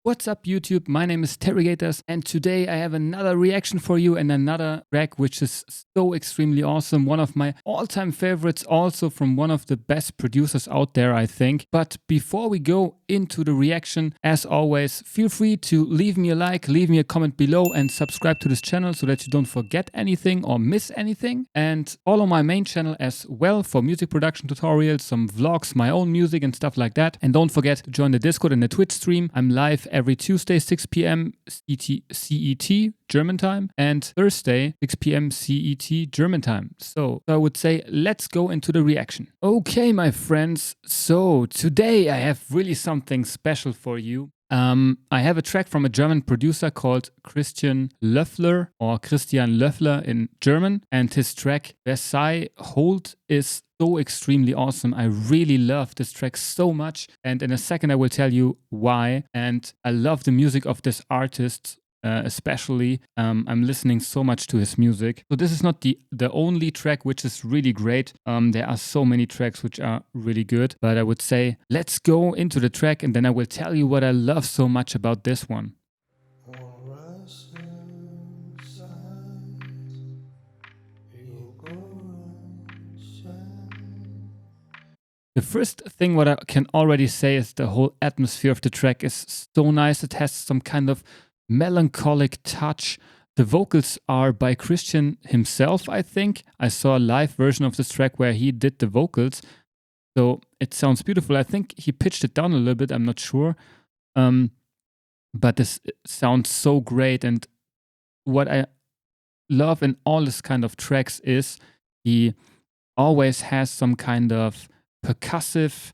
What's up YouTube? My name is Terrygaters and today I have another reaction for you and another track which is so extremely awesome. One of my all-time favorites, also from one of the best producers out there, I think. But before we go into the reaction, as always, feel free to leave me a like, leave me a comment below and subscribe to this channel so that you don't forget anything or miss anything. And follow my main channel as well for music production tutorials, some vlogs, my own music and stuff like that. And don't forget to join the Discord and the Twitch stream. I'm live every Tuesday 6 p.m. CET German time and Thursday 6 p.m. CET German time. So I would say let's go into the reaction. Okay, my friends, so today I have really something special for you. I have a track from a German producer called Christian Löffler or Christian Löffler in German, and his track Versailles Hold is so extremely awesome. I really love this track so much, and in a second I will tell you why. And I love the music of this artist. Especially, I'm listening so much to his music. So this is not the only track which is really great. There are so many tracks which are really good, but I would say let's go into the track and then I will tell you what I love so much about this one. The first thing what I can already say is the whole atmosphere of the track is so nice. It has some kind of melancholic touch. The vocals are by Christian himself, I think. I saw a live version of this track where he did the vocals. So it sounds beautiful. I think he pitched it down a little bit, I'm not sure. But this sounds so great. And what I love in all this kind of tracks is he always has some kind of percussive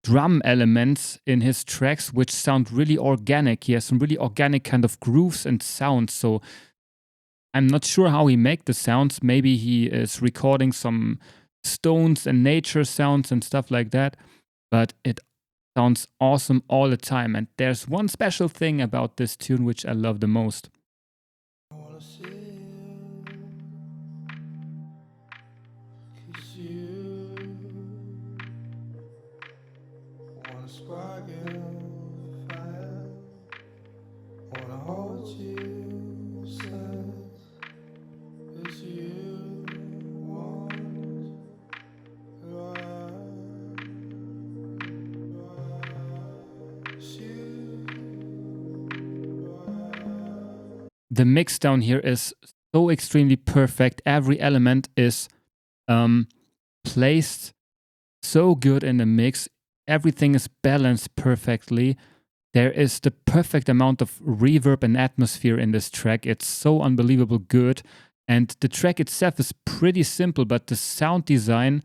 drum elements in his tracks which sound really organic. He has some really organic kind of grooves and sounds. So I'm not sure how he makes the sounds. Maybe he is recording some stones and nature sounds and stuff like that. But it sounds awesome all the time. And there's one special thing about this tune which I love the most. The mix down here is so extremely perfect. Every element is placed so good in the mix. Everything is balanced perfectly. There is the perfect amount of reverb and atmosphere in this track. It's so unbelievable good. And the track itself is pretty simple, but the sound design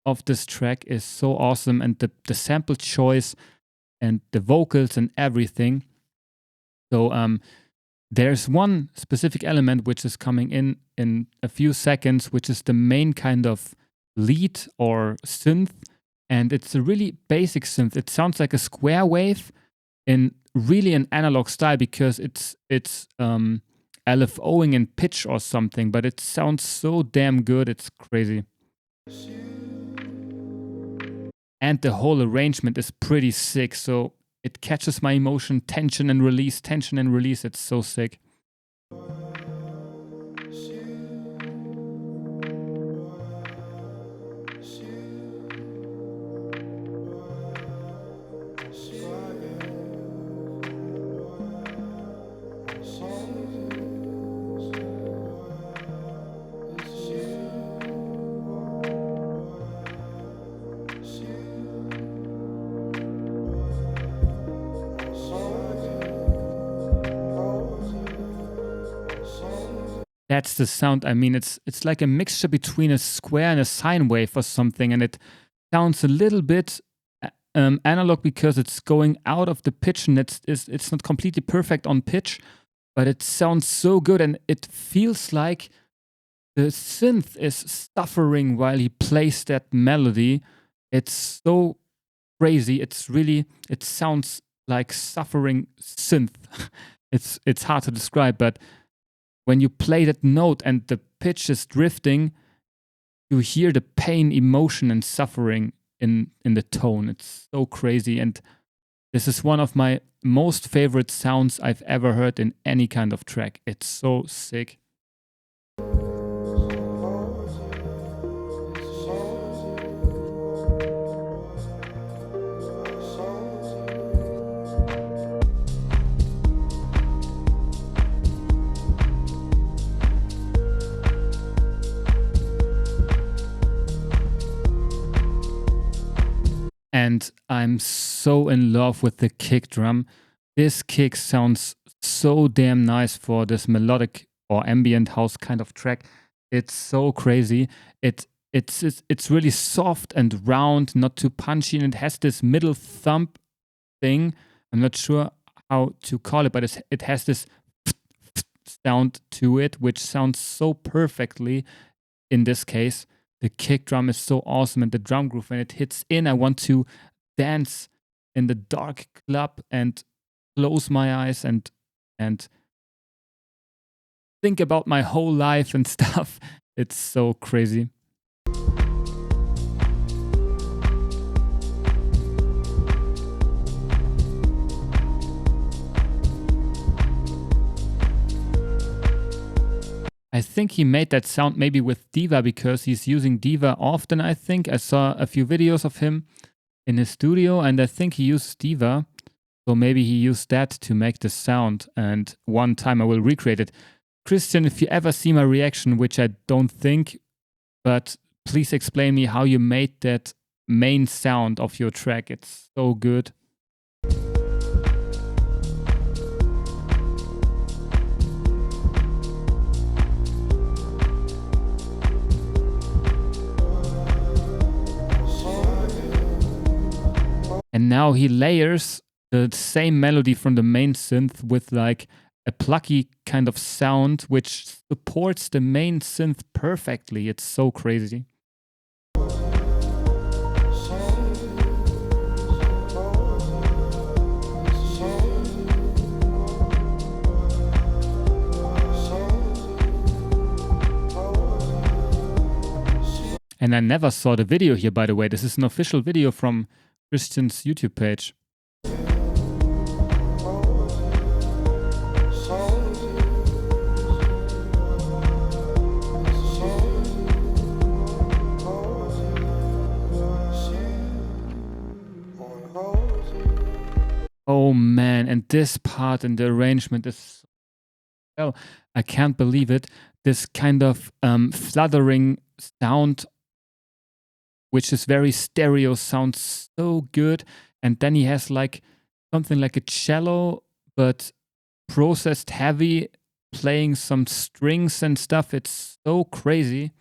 of this track is so awesome. And the sample choice and the vocals and everything. So there's one specific element which is coming in a few seconds, which is the main kind of lead or synth. And it's a really basic synth. It sounds like a square wave in really an analog style because it's LFOing in pitch or something, but it sounds so damn good. It's crazy. And the whole arrangement is pretty sick. So it catches my emotion, tension and release, tension and release. It's so sick. That's the sound. I mean, it's like a mixture between a square and a sine wave or something, and it sounds a little bit analog because it's going out of the pitch and it's not completely perfect on pitch, but it sounds so good and it feels like the synth is suffering while he plays that melody. It's so crazy. It sounds like suffering synth. It's hard to describe, but when you play that note and the pitch is drifting, you hear the pain, emotion, and suffering in the tone. It's so crazy. And This is one of my most favorite sounds I've ever heard in any kind of track. It's so sick. And I'm so in love with the kick drum. This kick sounds so damn nice for this melodic or ambient house kind of track. It's so crazy. It's really soft and round, not too punchy, and it has this middle thump thing. I'm not sure how to call it, but it has this sound to it, which sounds so perfectly in this case. The kick drum is so awesome, and the drum groove, when it hits in, I want to dance in the dark club and close my eyes and think about my whole life and stuff. It's so crazy. I think he made that sound maybe with Diva, because he's using Diva often, I think. I saw a few videos of him in his studio, and I think he used Diva. So maybe he used that to make the sound, and one time I will recreate it. Christian, if you ever see my reaction, which I don't think, but please explain me how you made that main sound of your track. It's so good. And now he layers the same melody from the main synth with like a plucky kind of sound, which supports the main synth perfectly. It's so crazy. And I never saw the video here, by the way. This is an official video from Christian's YouTube page. Oh man, and this part and the arrangement is, well, I can't believe it. This kind of fluttering sound, which is very stereo, sounds so good. And then he has like something like a cello, but processed heavy, playing some strings and stuff. It's so crazy.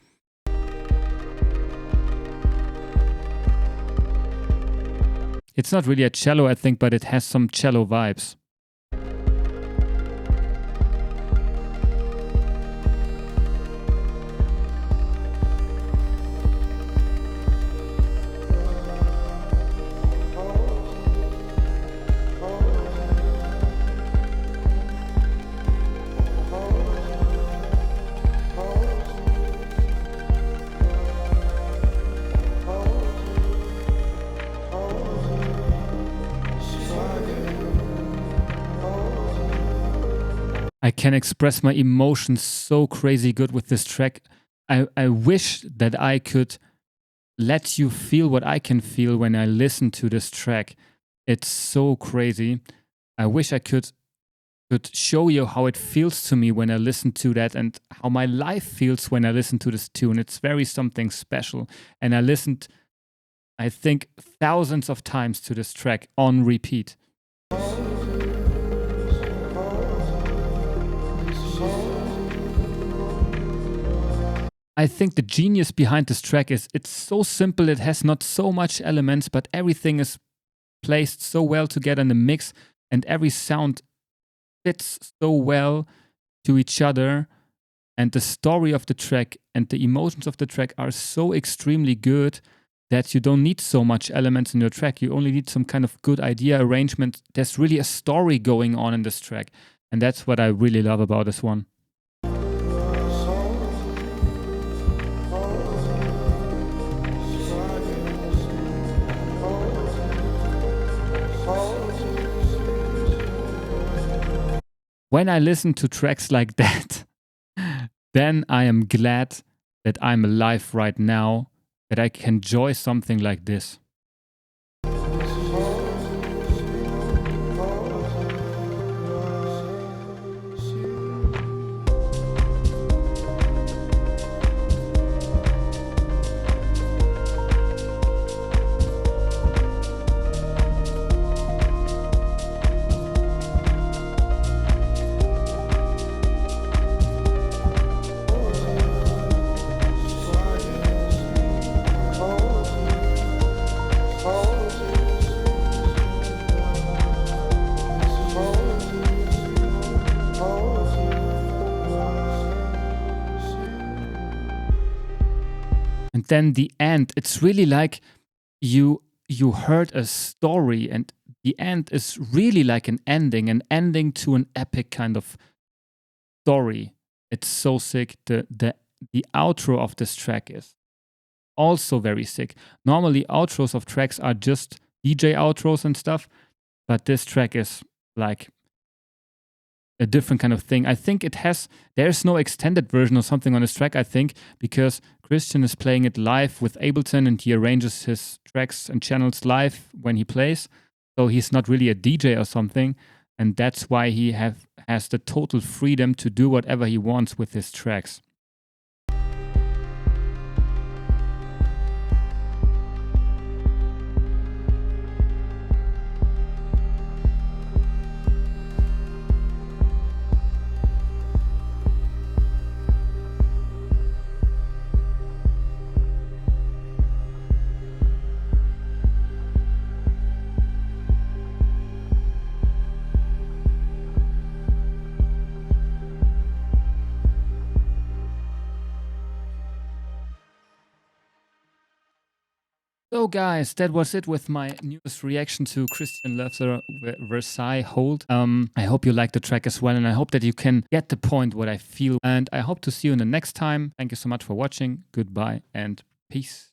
It's not really a cello, I think, but it has some cello vibes. I can express my emotions so crazy good with this track. I wish that I could let you feel what I can feel when I listen to this track. It's so crazy. I wish I could show you how it feels to me when I listen to that, and how my life feels when I listen to this tune. It's very something special. And I listened, I think, thousands of times to this track on repeat. I think the genius behind this track is it's so simple. It has not so much elements, but everything is placed so well together in the mix, and every sound fits so well to each other. And the story of the track and the emotions of the track are so extremely good that you don't need so much elements in your track. You only need some kind of good idea, arrangement. There's really a story going on in this track. And that's what I really love about this one. when I listen to tracks like that, then I am glad that I'm alive right now, that I can enjoy something like this. And then the end, it's really like you heard a story, and the end is really like an ending to an epic kind of story. It's so sick. The outro of this track is also very sick. Normally outros of tracks are just DJ outros and stuff, but this track is like a different kind of thing. I think there's no extended version or something on this track, I think, because Christian is playing it live with Ableton, and he arranges his tracks and channels live when he plays. So he's not really a DJ or something, and that's why he has the total freedom to do whatever he wants with his tracks. So guys, that was it with my newest reaction to Christian Löffler Versailles Hold. I hope you liked the track as well, and I hope that you can get the point what I feel. And I hope to see you in the next time. Thank you so much for watching. Goodbye and peace.